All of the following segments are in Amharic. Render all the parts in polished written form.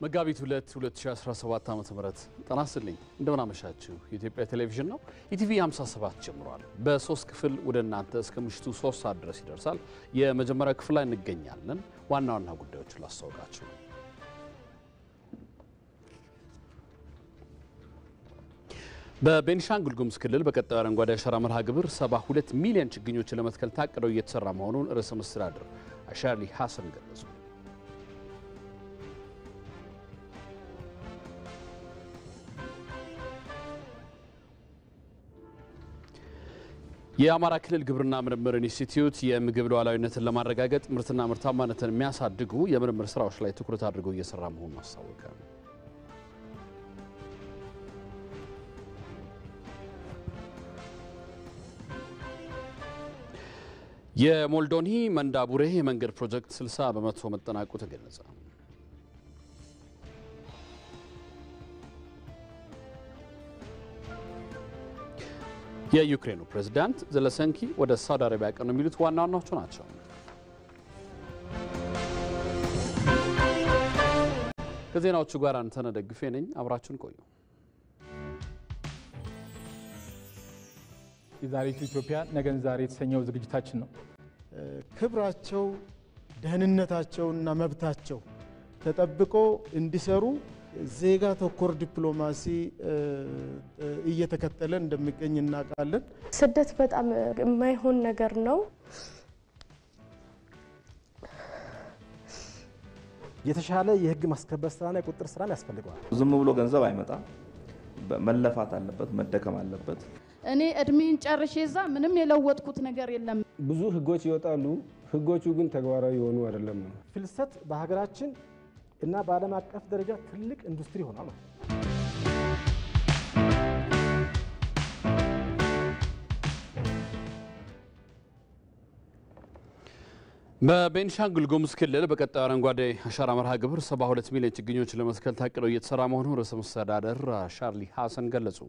መጋቢት 2017 ዓ.ም ተናስልኝ እንደምን አመሻችሁ። የኢትዮጵያ ቴሌቪዥን ነው። ኢቲቪ 57 ጀምሯል። በ3 ክፍል ወደ እናንተ እስከ ምሽቱ 3 ሰዓት ድረስ ይደርሳል። የመጀመሪያው ክፍል ላይ እንገኛለን። ዋና ዋና ጉዳዮችን ላስታውቃችሁ። በቤኒሻንጉል ጉሙዝ ክልል በቀጣዩ አረንጓዴ አሻራ መርሃ ግብር 72 ሚሊዮን ችግኞችን ለመትከል ታቅደው እየተሰራ መሆኑን ርዕሰ መስተዳድር አሻድሊ ሐሰን ገለጹ። የአማራ ክልል ግብርና ምርምር ኢንስቲትዩት የምግብ ሉዓላዊነትን ለማረጋገጥ ምርትና ምርታማነትን የሚያሳድጉ የምርምር ስራዎች ላይ ትኩረት አድርጎ እየሰራ መሆኑን አስታወቀ። የሞልዶኒ መንዳቡሬ የመንገድ ፕሮጀክት 60 በመቶ መጠናቀቁ ተገለጸ። የዩክሬኑ ፕሬዝዳንት ዘለንስኪ ወደ ሳውዲ አረቢያ ቀኑ የሚሉት ዋና ዋናዎቹ ናቸው። ከዜናዎቹ ጋር አንተነህ ደግፌ ነኝ። አብራችሁን ቆዩ። የዛሬቱ ኢትዮጵያ ነገን ዛሬ የተሰኘው ዝግጅታችን ነው። ክብራቸው ደህንነታቸውና መብታቸው ተጠብቆ እንዲሰሩ ዜጋ ተኮር ዲፕሎማሲ እየተከተለ እንደሚገኝ እናውቃለን። ስደት በጣም የማይሆን ነገር ነው። የተሻለ የህግ ማስከበር ስራና የቁጥጥር ስራ ያስፈልገዋል። ዝም ብሎ ገንዘብ አይመጣም። መለፋት አለበት፣ መደከም አለበት። እኔ እድሜን ጨርሼ እዛ ምንም የለወጥኩት ነገር የለም። ብዙ ህጎች ይወጣሉ፣ ህጎቹ ግን ተግባራዊ የሆኑ አይደለም ነው። ፍልሰት በሀገራችን እና በዓለም አቀፍ ደረጃ ትልቅ ኢንዱስትሪ ሆኗል ማለት ነው። በቤኒሻንጉል ጉሙዝ ክልል በቀጣዩ አረንጓዴ አሻራ መርሃ ግብር 72 ሚሊዮን ችግኞችን ለመትከል ታቅደው እየተሰራ መሆኑን ርዕሰ መስተዳድር አሻድሊ ሐሰን ገለጹ።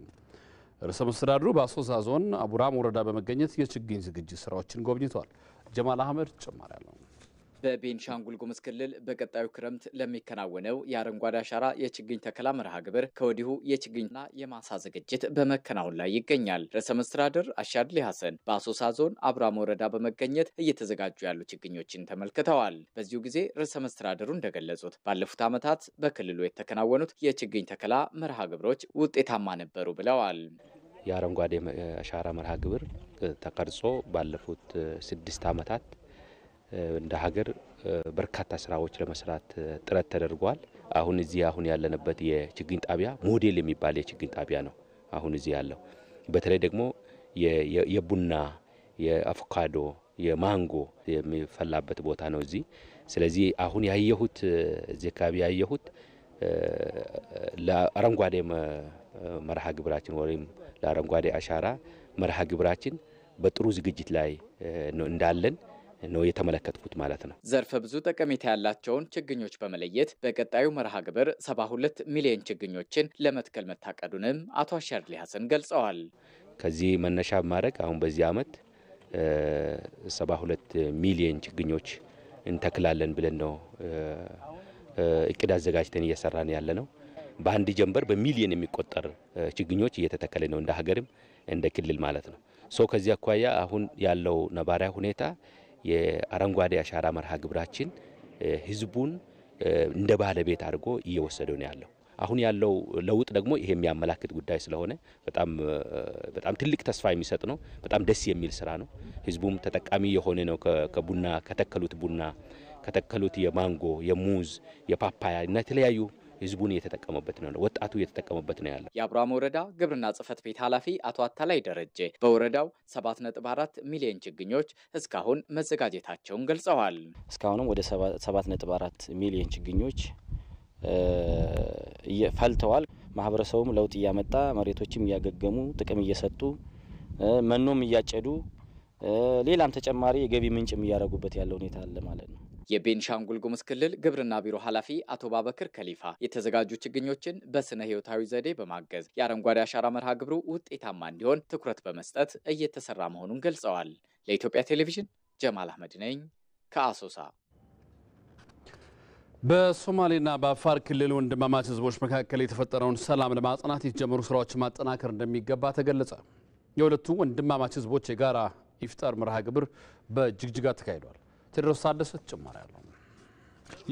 ርዕሰ መስተዳድሩ በአሶሳ ዞን አቡራም ወረዳ በመገኘት የችግኝ ዝግጅት ስራዎችን ጎብኝተዋል። ጀማል አህመድ ጭማሪ አለው። በቤኒሻንጉል ጉሙዝ ክልል በቀጣዩ ክረምት ለሚከናወነው የአረንጓዴ አሻራ የችግኝ ተከላ መርሃ ግብር ከወዲሁ የችግኝና የማሳ ዝግጅት በመከናወን ላይ ይገኛል። ርዕሰ መስተዳድር አሻድሊ ሐሰን በአሶሳ ዞን አቡራም ወረዳ በመገኘት እየተዘጋጁ ያሉ ችግኞችን ተመልክተዋል። በዚሁ ጊዜ ርዕሰ መስተዳድሩ እንደገለጹት ባለፉት ዓመታት በክልሉ የተከናወኑት የችግኝ ተከላ መርሃ ግብሮች ውጤታማ ነበሩ ብለዋል። የአረንጓዴ አሻራ መርሃ ግብር ተቀርጾ ባለፉት 6 ዓመታት እንደ ሀገር በርካታ ስራዎች ለመስራት ጥረት ተደርጓል። አሁን ያለንበት የችግኝ ጣቢያ ሞዴል የሚባል የችግኝ ጣቢያ ነው። አሁን እዚህ ያለው በተለይ ደግሞ የቡና፣ የአቮካዶ፣ የማንጎ የሚፈላበት ቦታ ነው እዚህ። ስለዚህ አሁን ያየሁት እዚህ አካባቢ ያየሁት ለአረንጓዴ መርሃ ግብራችን ወይም ለአረንጓዴ አሻራ መርሃ ግብራችን በጥሩ ዝግጅት ላይ እንዳለን ነው የተመለከትኩት ማለት ነው። ዘርፈ ብዙ ጠቀሜታ ያላቸውን ችግኞች በመለየት በቀጣዩ መርሃ ግብር 72 ሚሊዮን ችግኞችን ለመትከል መታቀዱንም አቶ አሻድሊ ሐሰን ገልጸዋል። ከዚህ መነሻ ማድረግ አሁን በዚህ ዓመት 72 ሚሊዮን ችግኞች እንተክላለን ብለን ነው እቅድ አዘጋጅተን እየሰራን ያለ ነው። በአንድ ጀንበር በሚሊዮን የሚቆጠር ችግኞች እየተተከለ ነው እንደ ሀገርም እንደ ክልል ማለት ነው። ከዚህ አኳያ አሁን ያለው ነባራዊ ሁኔታ የአረንጓዴ አሻራ መርሃ ግብራችን ህዝቡን እንደ ባለቤት አድርጎ እየወሰደው ነው ያለው። አሁን ያለው ለውጥ ደግሞ ይሄ የሚያመላክት ጉዳይ ስለሆነ በጣም ትልቅ ተስፋ የሚሰጥ ነው። በጣም ደስ የሚል ስራ ነው። ህዝቡም ተጠቃሚ የሆነ ነው። ከቡና ከተከሉት የማንጎ፣ የሙዝ፣ የፓፓያ እና የተለያዩ ህዝቡን እየተጠቀመበት ነው። ወጣቱ እየተጠቀመበት ነው ያለው። የአቡራም ወረዳ ግብርና ጽሕፈት ቤት ኃላፊ አቶ አታላይ ደረጀ በወረዳው 7.4 ሚሊዮን ችግኞች እስካሁን መዘጋጀታቸውን ገልጸዋል። እስካሁንም ወደ 7.4 ሚሊዮን ችግኞች ፈልተዋል። ማህበረሰቡም ለውጥ እያመጣ መሬቶችም እያገገሙ ጥቅም እየሰጡ መኖም እያጨዱ ሌላም ተጨማሪ የገቢ ምንጭም እያደረጉበት ያለው ሁኔታ አለ ማለት ነው። የቤኒሻንጉል ጉሙዝ ክልል ግብርና ቢሮ ኃላፊ አቶ ባበክር ከሊፋ የተዘጋጁ ችግኞችን በስነ ህይወታዊ ዘዴ በማገዝ የአረንጓዴ አሻራ መርሃ ግብሩ ውጤታማ እንዲሆን ትኩረት በመስጠት እየተሰራ መሆኑን ገልጸዋል። ለኢትዮጵያ ቴሌቪዥን ጀማል አህመድ ነኝ ከአሶሳ። በሶማሌና በአፋር ክልል ወንድማማች ህዝቦች መካከል የተፈጠረውን ሰላም ለማጽናት የተጀመሩ ስራዎችን ማጠናከር እንደሚገባ ተገለጸ። የሁለቱ ወንድማማች ህዝቦች የጋራ ኢፍጣር መርሃ ግብር በጅግጅጋ ተካሂዷል። ቴድሮስ ታደሰ ተጨማሪ አለው።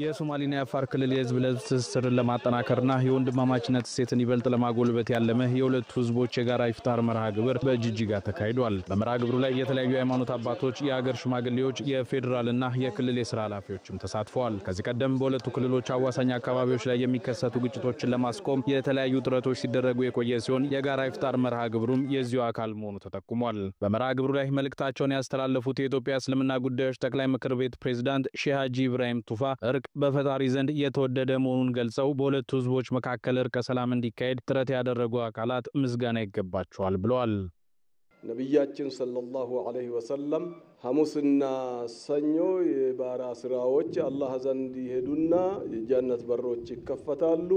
የሶማሌና የአፋር ክልል የህዝብ ለህዝብ ትስስርን ለማጠናከርና የወንድማማችነት እሴትን ይበልጥ ለማጎልበት ያለመ የሁለቱ ህዝቦች የጋራ ኢፍጣር መርሃ ግብር በጅግጅጋ ተካሂዷል። በመርሃ ግብሩ ላይ የተለያዩ ሃይማኖት አባቶች፣ የሀገር ሽማግሌዎች፣ የፌዴራልና የክልል የስራ ኃላፊዎችም ተሳትፈዋል። ከዚህ ቀደም በሁለቱ ክልሎች አዋሳኝ አካባቢዎች ላይ የሚከሰቱ ግጭቶችን ለማስቆም የተለያዩ ጥረቶች ሲደረጉ የቆየ ሲሆን የጋራ ኢፍጣር መርሃ ግብሩም የዚሁ አካል መሆኑ ተጠቁሟል። በመርሃ ግብሩ ላይ መልእክታቸውን ያስተላለፉት የኢትዮጵያ እስልምና ጉዳዮች ጠቅላይ ምክር ቤት ፕሬዝዳንት ሼህ ሀጂ ኢብራሂም ቱፋ እርቅ በፈጣሪ ዘንድ የተወደደ መሆኑን ገልጸው በሁለቱ ህዝቦች መካከል እርቀ ሰላም እንዲካሄድ ጥረት ያደረጉ አካላት ምስጋና ይገባቸዋል ብለዋል። ነብያችን ሰለላሁ ዐለይሂ ወሰለም ሐሙስና ሰኞ የባራ ስራዎች አላህ ዘንድ ይሄዱና የጀነት በሮች ይከፈታሉ፣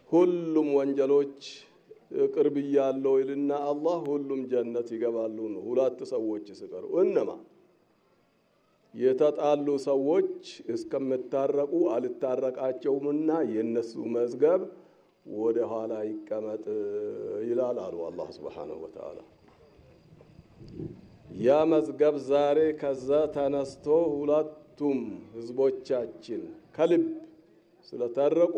ሁሉም ወንጀሎች ቅርብ ያለው ይልና አላህ ሁሉም ጀነት ይገባሉ ነው። ሁለት ሰዎች ሲቀሩ እነማ የተጣሉ ሰዎች እስከምታረቁ አልታረቃቸውምና የነሱ መዝገብ ወደ ኋላ ይቀመጥ ይላል አሉ አላህ Subhanahu Wa Ta'ala። ያ መዝገብ ዛሬ ከዛ ተነስቶ ሁለቱም ህዝቦቻችን ከልብ ስለታረቁ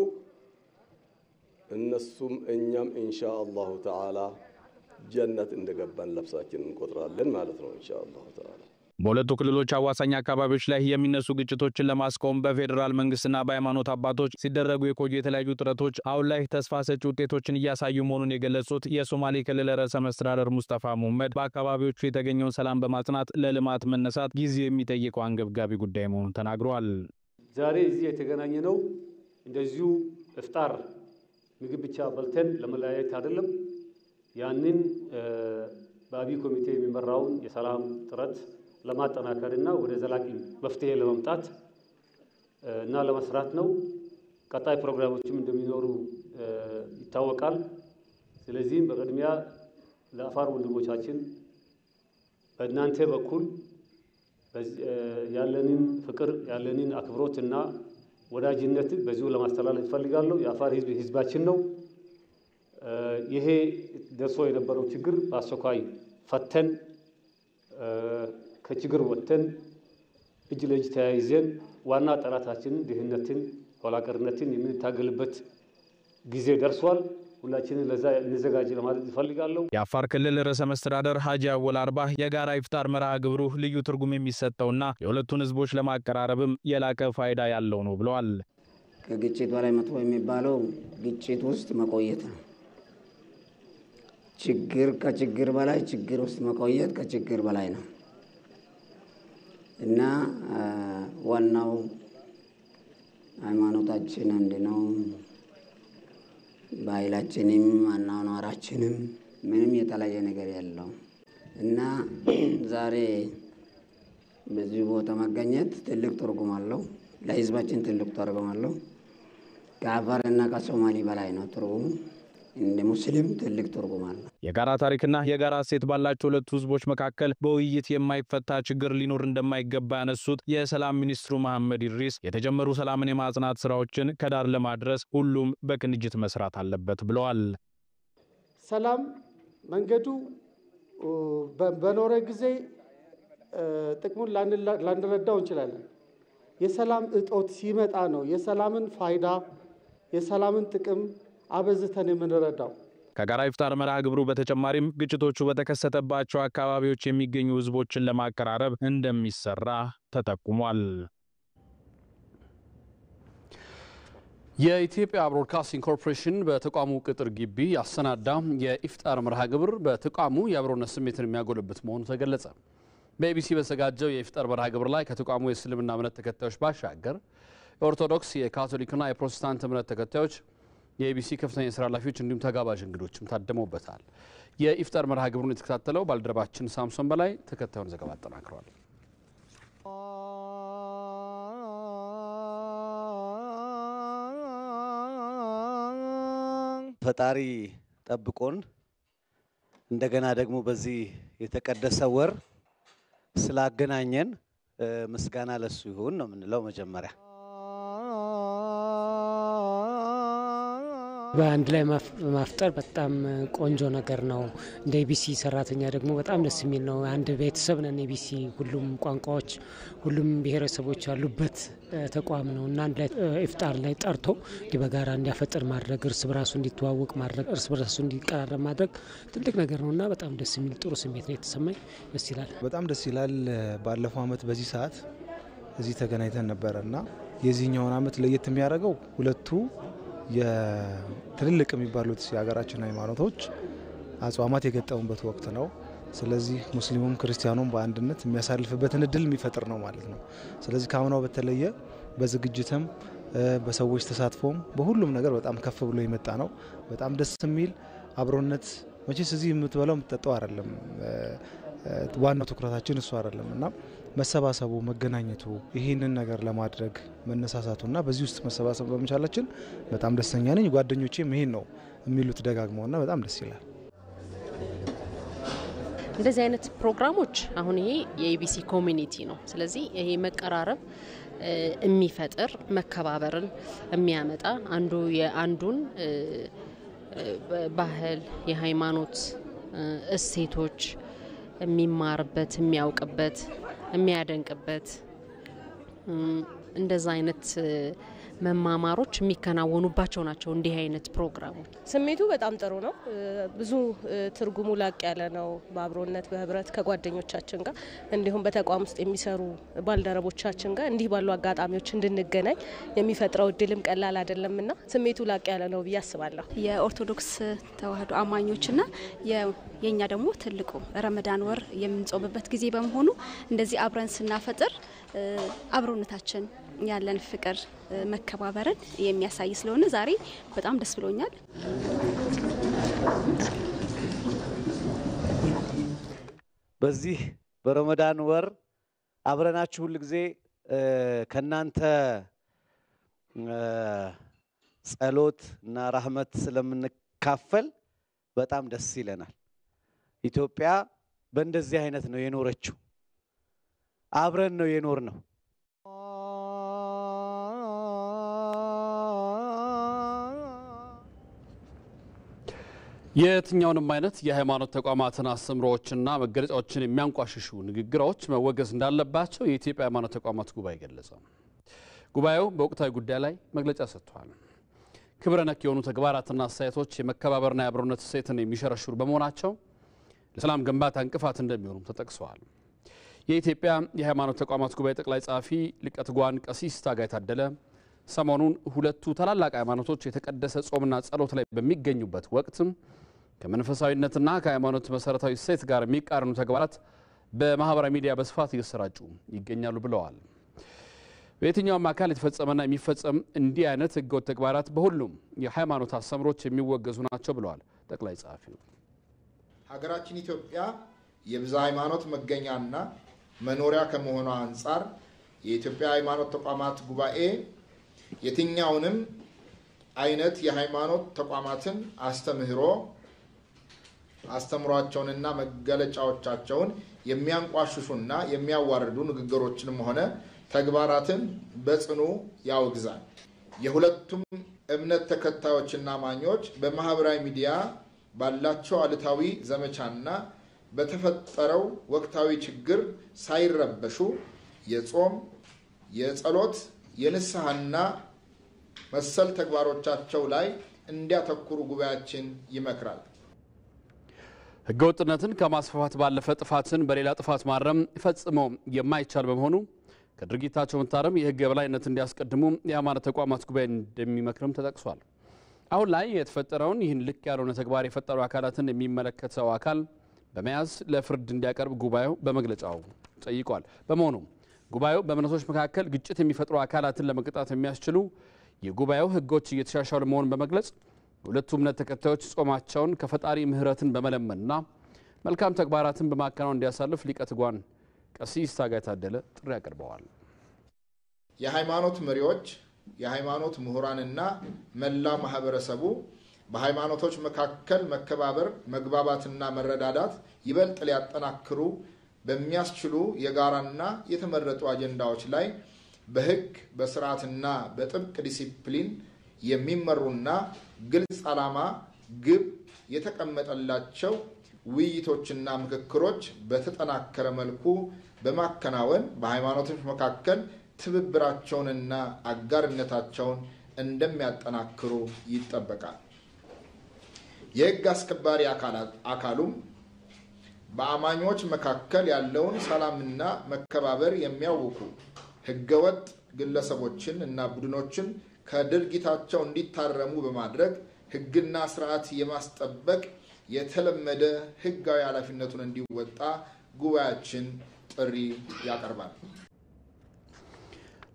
እነሱም እኛም ኢንሻአላሁ ተዓላ ጀነት እንደገባን ለብሳችን እንቆጥራለን ማለት ነው ኢንሻአላሁ ተዓላ። በሁለቱ ክልሎች አዋሳኝ አካባቢዎች ላይ የሚነሱ ግጭቶችን ለማስቆም በፌዴራል መንግስትና በሃይማኖት አባቶች ሲደረጉ የቆዩ የተለያዩ ጥረቶች አሁን ላይ ተስፋ ሰጪ ውጤቶችን እያሳዩ መሆኑን የገለጹት የሶማሌ ክልል ርዕሰ መስተዳድር ሙስጠፋ መሐመድ በአካባቢዎቹ የተገኘውን ሰላም በማጽናት ለልማት መነሳት ጊዜ የሚጠይቀው አንገብጋቢ ጉዳይ መሆኑን ተናግረዋል። ዛሬ እዚህ የተገናኘነው እንደዚሁ ኢፍጣር ምግብ ብቻ በልተን ለመለያየት አይደለም። ያንን በአብይ ኮሚቴ የሚመራውን የሰላም ጥረት ለማጠናከርና ወደ ዘላቂ መፍትሄ ለማምጣት እና ለመስራት ነው። ቀጣይ ፕሮግራሞችም እንደሚኖሩ ይታወቃል። ስለዚህም በቅድሚያ ለአፋር ወንድሞቻችን በእናንተ በኩል ያለንን ፍቅር ያለንን አክብሮትና ወዳጅነት በዚሁ ለማስተላለፍ ፈልጋለሁ። የአፋር ህዝብ ህዝባችን ነው። ይሄ ደርሶ የነበረው ችግር በአስቸኳይ ፈተን ከችግር ወጥተን እጅ ለእጅ ተያይዘን ዋና ጠላታችንን ድህነትን፣ ኋላቀርነትን የምንታገልበት ጊዜ ደርሷል። ሁላችንን ለዛ እንዘጋጅ ለማለት እፈልጋለሁ። የአፋር ክልል ርዕሰ መስተዳድር ሀጂ አወል አርባ የጋራ ኢፍጣር መርሃ ግብሩ ልዩ ትርጉም የሚሰጠውና የሁለቱን ህዝቦች ለማቀራረብም የላቀ ፋይዳ ያለው ነው ብለዋል። ከግጭት በላይ መጥፎ የሚባለው ግጭት ውስጥ መቆየት ነው። ከችግር በላይ ችግር ውስጥ መቆየት ከችግር በላይ ነው እና ዋናው ሃይማኖታችን አንድ ነው። ባህላችንም አኗኗራችንም ምንም የተለየ ነገር የለው እና ዛሬ በዚህ ቦታ መገኘት ትልቅ ትርጉም አለው። ለህዝባችን ትልቅ ትርጉም አለው። ከአፋርና ከሶማሌ በላይ ነው ትርጉሙ። እንደ ሙስሊም ትልቅ ትርጉም አለው። የጋራ ታሪክና የጋራ እሴት ባላቸው ሁለቱ ህዝቦች መካከል በውይይት የማይፈታ ችግር ሊኖር እንደማይገባ ያነሱት የሰላም ሚኒስትሩ መሐመድ ኢድሪስ የተጀመሩ ሰላምን የማጽናት ስራዎችን ከዳር ለማድረስ ሁሉም በቅንጅት መስራት አለበት ብለዋል። ሰላም መንገዱ በኖረ ጊዜ ጥቅሙን ላንረዳው እንችላለን። የሰላም እጦት ሲመጣ ነው የሰላምን ፋይዳ የሰላምን ጥቅም አበዝተን የምንረዳው። ከጋራ ኢፍጣር መርሃ ግብሩ በተጨማሪም ግጭቶቹ በተከሰተባቸው አካባቢዎች የሚገኙ ህዝቦችን ለማቀራረብ እንደሚሰራ ተጠቁሟል። የኢትዮጵያ ብሮድካስቲንግ ኮርፖሬሽን በተቋሙ ቅጥር ግቢ ያሰናዳ የኢፍጣር መርሃ ግብር በተቋሙ የአብሮነት ስሜትን የሚያጎለብት መሆኑ ተገለጸ። በኢቢሲ በተዘጋጀው የኢፍጣር መርሃ ግብር ላይ ከተቋሙ የእስልምና እምነት ተከታዮች ባሻገር የኦርቶዶክስ፣ የካቶሊክና የፕሮቴስታንት እምነት ተከታዮች፣ የኢቢሲ ከፍተኛ የስራ ኃላፊዎች እንዲሁም ተጋባዥ እንግዶችም ታድመውበታል። የኢፍጣር መርሃ ግብሩን የተከታተለው ባልደረባችን ሳምሶን በላይ ተከታዩን ዘገባ አጠናክሯል። ፈጣሪ ጠብቆን እንደገና ደግሞ በዚህ የተቀደሰ ወር ስላገናኘን ምስጋና ለሱ ይሁን ነው የምንለው። መጀመሪያ በአንድ ላይ ማፍጠር በጣም ቆንጆ ነገር ነው። እንደ ኢቢሲ ሰራተኛ ደግሞ በጣም ደስ የሚል ነው። አንድ ቤተሰብ ነን ኢቢሲ። ሁሉም ቋንቋዎች፣ ሁሉም ብሔረሰቦች ያሉበት ተቋም ነው እና አንድ ላይ ኢፍጣር ላይ ጠርቶ በጋራ እንዲያፈጥር ማድረግ፣ እርስ በራሱ እንዲተዋወቅ ማድረግ፣ እርስ በራሱ እንዲቀራረብ ማድረግ ትልቅ ነገር ነውና በጣም ደስ የሚል ጥሩ ስሜት ነው የተሰማኝ። ደስ ይላል። በጣም ደስ ይላል። ባለፈው አመት በዚህ ሰዓት እዚህ ተገናኝተን ነበርና የዚህኛውን አመት ለየት የሚያደርገው ሁለቱ የትልልቅ የሚባሉት የሀገራችን ሃይማኖቶች አጽዋማት የገጠሙበት ወቅት ነው። ስለዚህ ሙስሊሙም ክርስቲያኑም በአንድነት የሚያሳልፍበትን እድል የሚፈጥር ነው ማለት ነው። ስለዚህ ከአምናው በተለየ በዝግጅትም በሰዎች ተሳትፎም በሁሉም ነገር በጣም ከፍ ብሎ የመጣ ነው። በጣም ደስ የሚል አብሮነት። መቼስ እዚህ የምትበላው የምትጠጣው አይደለም፣ ዋናው ትኩረታችን እሱ አይደለም እና መሰባሰቡ፣ መገናኘቱ፣ ይህንን ነገር ለማድረግ መነሳሳቱና በዚህ ውስጥ መሰባሰብ በመቻላችን በጣም ደስተኛ ነኝ። ጓደኞቼም ይሄን ነው የሚሉት ደጋግመውና በጣም ደስ ይላል። እንደዚህ አይነት ፕሮግራሞች አሁን ይሄ የኢቢሲ ኮሚኒቲ ነው። ስለዚህ ይሄ መቀራረብ የሚፈጥር መከባበርን የሚያመጣ አንዱ የአንዱን ባህል፣ የሃይማኖት እሴቶች የሚማርበት፣ የሚያውቅበት፣ የሚያደንቅበት እንደዛ አይነት መማማሮች የሚከናወኑባቸው ናቸው እንዲህ አይነት ፕሮግራሞች። ስሜቱ በጣም ጥሩ ነው። ብዙ ትርጉሙ ላቅ ያለ ነው። በአብሮነት በህብረት ከጓደኞቻችን ጋር እንዲሁም በተቋም ውስጥ የሚሰሩ ባልደረቦቻችን ጋር እንዲህ ባሉ አጋጣሚዎች እንድንገናኝ የሚፈጥረው እድልም ቀላል አይደለምና ስሜቱ ላቅ ያለ ነው ብዬ አስባለሁ። የኦርቶዶክስ ተዋህዶ አማኞችና የኛ ደግሞ ትልቁ ረመዳን ወር የምንጾምበት ጊዜ በመሆኑ እንደዚህ አብረን ስናፈጥር አብሮነታችን ያለን ፍቅር መከባበርን የሚያሳይ ስለሆነ ዛሬ በጣም ደስ ብሎኛል። በዚህ በረመዳን ወር አብረናችሁ ሁሉ ጊዜ ከናንተ ጸሎት እና ረህመት ስለምንካፈል በጣም ደስ ይለናል። ኢትዮጵያ በእንደዚህ አይነት ነው የኖረችው። አብረን ነው የኖር ነው። የትኛውንም አይነት የሃይማኖት ተቋማትን አስተምሮዎችና መገለጫዎችን የሚያንቋሽሹ ንግግሮች መወገዝ እንዳለባቸው የኢትዮጵያ ሃይማኖት ተቋማት ጉባኤ ገለጸ። ጉባኤው በወቅታዊ ጉዳይ ላይ መግለጫ ሰጥቷል። ክብረ ነክ የሆኑ ተግባራትና አስተያየቶች የመከባበርና የአብሮነት እሴትን የሚሸረሽሩ በመሆናቸው ለሰላም ግንባታ እንቅፋት እንደሚሆኑም ተጠቅሰዋል። የኢትዮጵያ የሃይማኖት ተቋማት ጉባኤ ጠቅላይ ጸሐፊ ሊቀ ትጉሃን ቀሲስ ታጋይ ታደለ ሰሞኑን ሁለቱ ታላላቅ ሃይማኖቶች የተቀደሰ ጾምና ጸሎት ላይ በሚገኙበት ወቅት ከመንፈሳዊነትና ከሃይማኖት መሰረታዊ እሴት ጋር የሚቃረኑ ተግባራት በማህበራዊ ሚዲያ በስፋት እየተሰራጩ ይገኛሉ ብለዋል። በየትኛውም አካል የተፈጸመና የሚፈጸም እንዲህ አይነት ህገወጥ ተግባራት በሁሉም የሃይማኖት አስተምሮች የሚወገዙ ናቸው ብለዋል ጠቅላይ ጸሐፊው። ሀገራችን ኢትዮጵያ የብዝሃ ሃይማኖት መገኛና መኖሪያ ከመሆኗ አንጻር የኢትዮጵያ ሃይማኖት ተቋማት ጉባኤ የትኛውንም አይነት የሃይማኖት ተቋማትን አስተምሯቸውንና መገለጫዎቻቸውን የሚያንቋሽሹና የሚያዋርዱ ንግግሮችንም ሆነ ተግባራትን በጽኑ ያወግዛል። የሁለቱም እምነት ተከታዮችና አማኞች በማህበራዊ ሚዲያ ባላቸው አሉታዊ ዘመቻና በተፈጠረው ወቅታዊ ችግር ሳይረበሹ የጾም፣ የጸሎት፣ የንስሐና መሰል ተግባሮቻቸው ላይ እንዲያተኩሩ ጉባኤያችን ይመክራል። ህገወጥነትን ከማስፋፋት ባለፈ ጥፋትን በሌላ ጥፋት ማረም ፈጽሞ የማይቻል በመሆኑ ከድርጊታቸው መታረም የህግ የበላይነት እንዲያስቀድሙ የሃይማኖት ተቋማት ጉባኤ እንደሚመክርም ተጠቅሷል። አሁን ላይ የተፈጠረውን ይህን ልክ ያልሆነ ተግባር የፈጠሩ አካላትን የሚመለከተው አካል በመያዝ ለፍርድ እንዲያቀርብ ጉባኤው በመግለጫው ጠይቋል። በመሆኑም ጉባኤው በእምነቶች መካከል ግጭት የሚፈጥሩ አካላትን ለመቅጣት የሚያስችሉ የጉባኤው ህጎች እየተሻሻሉ መሆኑን በመግለጽ ሁለቱ እምነት ተከታዮች ጾማቸውን ከፈጣሪ ምህረትን በመለመንና መልካም ተግባራትን በማከናወን እንዲያሳልፍ ሊቀ ትጉሃን ቀሲስ ታጋይ ታደለ ጥሪ አቅርበዋል። የሃይማኖት መሪዎች፣ የሃይማኖት ምሁራንና መላ ማህበረሰቡ በሃይማኖቶች መካከል መከባበር፣ መግባባትና መረዳዳት ይበልጥ ሊያጠናክሩ በሚያስችሉ የጋራና የተመረጡ አጀንዳዎች ላይ በህግ በስርዓትና በጥብቅ ዲሲፕሊን የሚመሩና ግልጽ ዓላማ ግብ የተቀመጠላቸው ውይይቶችና ምክክሮች በተጠናከረ መልኩ በማከናወን በሃይማኖቶች መካከል ትብብራቸውንና አጋርነታቸውን እንደሚያጠናክሩ ይጠበቃል። የሕግ አስከባሪ አካሉም በአማኞች መካከል ያለውን ሰላምና መከባበር የሚያውኩ ህገወጥ ግለሰቦችን እና ቡድኖችን ከድርጊታቸው እንዲታረሙ በማድረግ ህግና ስርዓት የማስጠበቅ የተለመደ ህጋዊ ኃላፊነቱን እንዲወጣ ጉባኤያችን ጥሪ ያቀርባል።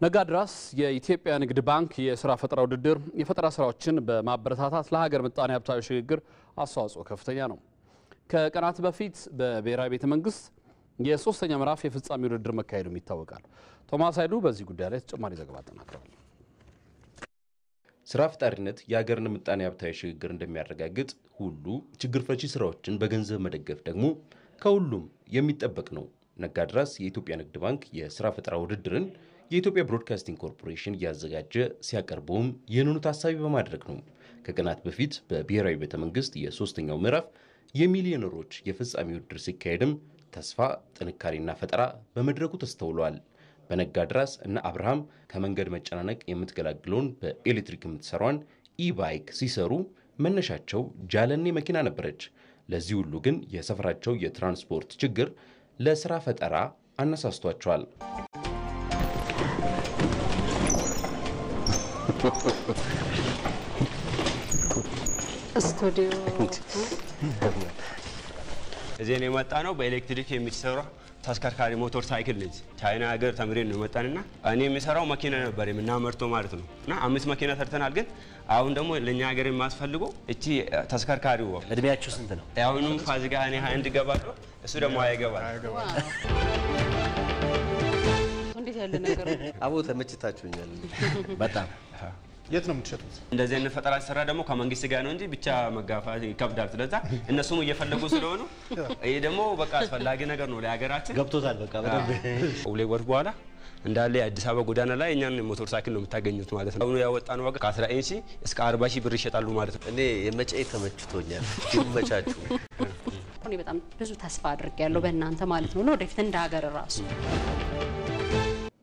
ነጋድራስ የኢትዮጵያ ንግድ ባንክ የስራ ፈጠራ ውድድር የፈጠራ ስራዎችን በማበረታታት ለሀገር ምጣኔ ሀብታዊ ሽግግር አስተዋጽኦ ከፍተኛ ነው። ከቀናት በፊት በብሔራዊ ቤተ መንግስት የሶስተኛ ምዕራፍ የፍጻሜ ውድድር መካሄዱም ይታወቃል። ቶማስ አይዱ በዚህ ጉዳይ ላይ ተጨማሪ ዘገባ አጠናክሯል። ስራ ፈጣሪነት የሀገርን ምጣኔ ሀብታዊ ሽግግር እንደሚያረጋግጥ ሁሉ ችግር ፈቺ ስራዎችን በገንዘብ መደገፍ ደግሞ ከሁሉም የሚጠበቅ ነው። ነጋድራስ የኢትዮጵያ ንግድ ባንክ የስራ ፈጠራ ውድድርን የኢትዮጵያ ብሮድካስቲንግ ኮርፖሬሽን እያዘጋጀ ሲያቀርበውም ይህንኑ ታሳቢ በማድረግ ነው። ከቀናት በፊት በብሔራዊ ቤተ መንግስት የሶስተኛው ምዕራፍ የሚሊዮነሮች የፍጻሜ ውድድር ሲካሄድም ተስፋ፣ ጥንካሬና ፈጠራ በመድረኩ ተስተውሏል። በነጋድራስ እና አብርሃም ከመንገድ መጨናነቅ የምትገላግለውን በኤሌክትሪክ የምትሰራውን ኢባይክ ሲሰሩ መነሻቸው ጃለኔ መኪና ነበረች። ለዚህ ሁሉ ግን የሰፈራቸው የትራንስፖርት ችግር ለስራ ፈጠራ አነሳስቷቸዋል። ስቱዲዮ እዚህ ነው የመጣ ነው። በኤሌክትሪክ የሚሰራ ተሽከርካሪ ሞተር ሳይክል ልጅ ቻይና ሀገር ተምሬን ነው የመጣንና እኔ የሚሰራው መኪና ነበር የምናመርተው ማለት ነው። እና 5 መኪና ሰርተናል። ግን አሁን ደግሞ ለኛ ሀገር የማስፈልገው እቺ ተሽከርካሪው። እድሜያችሁ ስንት ነው? አሁንም ፋዚጋ እኔ 21 ገባለሁ፣ እሱ ደግሞ አይገባል። እንዴት ያለ ነገር አቦ ተመችታችሁኛል በጣም። የት ነው የምትሸጡት? እንደዚህ አይነት ፈጠራ ሲሰራ ደግሞ ከመንግስት ጋር ነው እንጂ ብቻ መጋፋት ይከብዳል። ስለዛ እነሱም እየፈለጉ ስለሆነ ይሄ ደግሞ በቃ አስፈላጊ ነገር ነው ለሀገራችን። ገብቶታል በቃ በደንብ። ሁሌ ወር በኋላ እንዳለ አዲስ አበባ ጎዳና ላይ እኛን ሞተር ሳይክል ነው የምታገኙት ማለት ነው። አሁን ያወጣነው ዋጋ ከ19 ሺህ እስከ 40 ሺህ ብር ይሸጣሉ ማለት ነው። እኔ የመጨ ተመችቶኛል። ይመቻችሁ። እኔ በጣም ብዙ ተስፋ አድርጌያለሁ በእናንተ ማለት ነው። ለወደፊት እንደ ሀገር ራሱ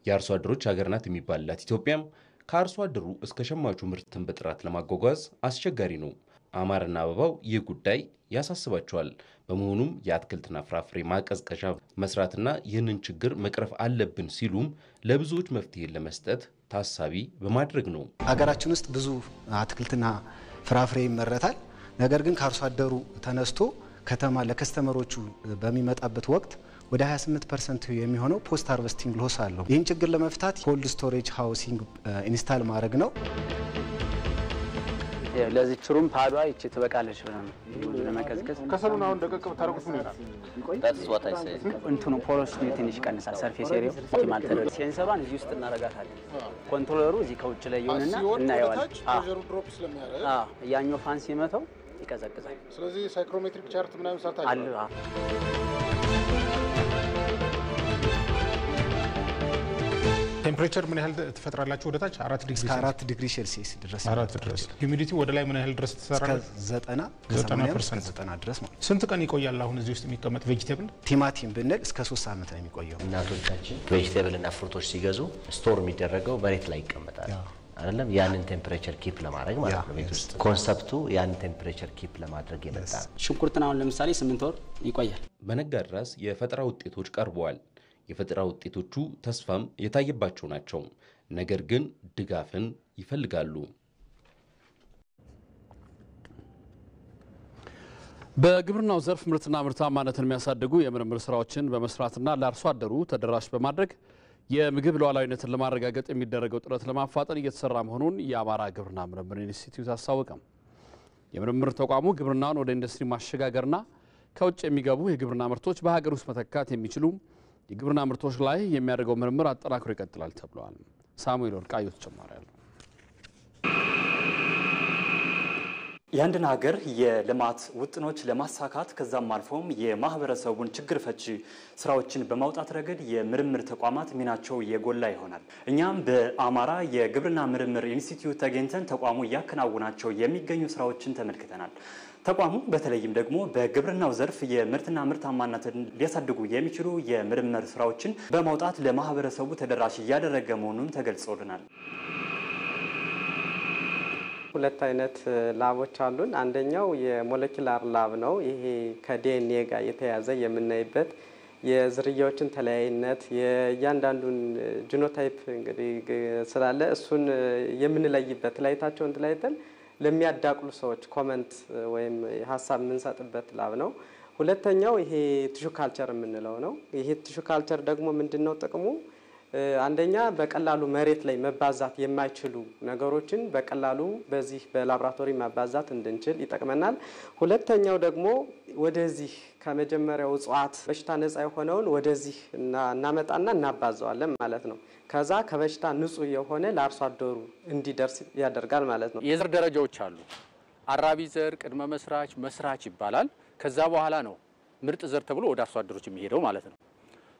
የአርሶ አደሮች ሀገር ናት የሚባልላት ኢትዮጵያም ከአርሶ አደሩ እስከ ሸማቹ ምርትን በጥራት ለማጓጓዝ አስቸጋሪ ነው። አማርና አበባው ይህ ጉዳይ ያሳስባቸዋል። በመሆኑም የአትክልትና ፍራፍሬ ማቀዝቀዣ መስራትና ይህንን ችግር መቅረፍ አለብን ሲሉም ለብዙዎች መፍትሄ ለመስጠት ታሳቢ በማድረግ ነው። ሀገራችን ውስጥ ብዙ አትክልትና ፍራፍሬ ይመረታል። ነገር ግን ከአርሶ አደሩ ተነስቶ ከተማ ለከስተመሮቹ በሚመጣበት ወቅት ወደ 28% የሚሆነው ፖስት ሃርቨስቲንግ ሎስ አለው። ይህን ችግር ለመፍታት ኮልድ ስቶሬጅ ሃውሲንግ ኢንስታል ማድረግ ነው። ለዚህ ችሩም ፓዷ ይቺ ትበቃለች ብለን ለመቀዝቀዝ ከሰሉን አሁን ደቀቅ ብታረጉት ነው ይላል። that's what I say እንትኑ ፖሮሲቲ ትንሽ ይቀንሳል። ሰርፌስ ኤሪያው ኦፕቲማል ተደርጎ ሴንሰሯን እዚህ ውስጥ እናረጋታለን። ኮንትሮለሩ እዚህ ከውጭ ላይ ይሆንና እናየዋለን። ፕሬሸሩ ድሮፕ ስለሚያደርግ ያኛው ፋን ሲመታው ይቀዘቅዛል። ስለዚህ ሳይክሮሜትሪክ ቻርት ምናምን ሰርታችሁ አለ። ቴምፕሬቸር ምን ያህል ትፈጥራላችሁ? ወደ ታች 4 ዲግሪ እስከ 4 ዲግሪ ሴልሲየስ ድረስ 4 ድረስ። ሂዩሚዲቲ ወደ ላይ ምን ያህል ድረስ ትሰራላችሁ? እስከ 90% ድረስ ማለት። ስንት ቀን ይቆያል አሁን እዚህ ውስጥ የሚቀመጥ ቬጂቴብል? ቲማቲም ብንል እስከ 3 ዓመት ነው የሚቆየው። እናቶቻችን ቬጂቴብል እና ፍሩቶች ሲገዙ ስቶር የሚደረገው መሬት ላይ ይቀመጣል አይደለም? ያንን ቴምፕሬቸር ኪፕ ለማድረግ ማለት ነው። ቤት ውስጥ ኮንሰፕቱ ያንን ቴምፕሬቸር ኪፕ ለማድረግ የመጣ ነው። ሽንኩርትን አሁን ለምሳሌ 8 ወር ይቆያል። በነጋድራስ የፈጠራ ውጤቶች ቀርበዋል። የፈጠራ ውጤቶቹ ተስፋም የታየባቸው ናቸው። ነገር ግን ድጋፍን ይፈልጋሉ። በግብርናው ዘርፍ ምርትና ምርታማነትን የሚያሳድጉ የምርምር ስራዎችን በመስራትና ለአርሶ አደሩ ተደራሽ በማድረግ የምግብ ሉዓላዊነትን ለማረጋገጥ የሚደረገው ጥረት ለማፋጠን እየተሰራ መሆኑን የአማራ ግብርና ምርምር ኢንስቲትዩት አስታወቀ። የምርምር ተቋሙ ግብርናውን ወደ ኢንዱስትሪ ማሸጋገርና ከውጭ የሚገቡ የግብርና ምርቶች በሀገር ውስጥ መተካት የሚችሉ የግብርና ምርቶች ላይ የሚያደርገው ምርምር አጠናክሮ ይቀጥላል ተብሏል። ሳሙኤል ወርቃዮ ተጨማሪ ያለው የአንድን ሀገር የልማት ውጥኖች ለማሳካት ከዛም አልፎም የማህበረሰቡን ችግር ፈቺ ስራዎችን በማውጣት ረገድ የምርምር ተቋማት ሚናቸው የጎላ ይሆናል። እኛም በአማራ የግብርና ምርምር ኢንስቲትዩት ተገኝተን ተቋሙ እያከናወናቸው የሚገኙ ስራዎችን ተመልክተናል። ተቋሙ በተለይም ደግሞ በግብርናው ዘርፍ የምርትና ምርታማነትን ሊያሳድጉ የሚችሉ የምርምር ስራዎችን በማውጣት ለማህበረሰቡ ተደራሽ እያደረገ መሆኑን ተገልጾልናል። ሁለት አይነት ላቦች አሉን። አንደኛው የሞለኪላር ላብ ነው። ይሄ ከዲኤንኤ ጋር የተያዘ የምናይበት የዝርያዎችን ተለያይነት የእያንዳንዱን ጂኖታይፕ እንግዲህ ስላለ እሱን የምንለይበት ላይታቸውን ተለያይተን ለሚያዳቅሉ ሰዎች ኮመንት ወይም ሀሳብ የምንሰጥበት ላብ ነው። ሁለተኛው ይሄ ቲሹ ካልቸር የምንለው ነው። ይሄ ቲሹ ካልቸር ደግሞ ምንድነው ጥቅሙ? አንደኛ በቀላሉ መሬት ላይ መባዛት የማይችሉ ነገሮችን በቀላሉ በዚህ በላቦራቶሪ ማባዛት እንድንችል ይጠቅመናል። ሁለተኛው ደግሞ ወደዚህ ከመጀመሪያው እጽዋት በሽታ ነፃ የሆነውን ወደዚህ እናመጣና እናባዛዋለን ማለት ነው። ከዛ ከበሽታ ንጹህ የሆነ ለአርሶ አደሩ እንዲደርስ ያደርጋል ማለት ነው። የዘር ደረጃዎች አሉ። አራቢ ዘር፣ ቅድመ መስራች ይባላል። ከዛ በኋላ ነው ምርጥ ዘር ተብሎ ወደ አርሶ አደሮች የሚሄደው ማለት ነው።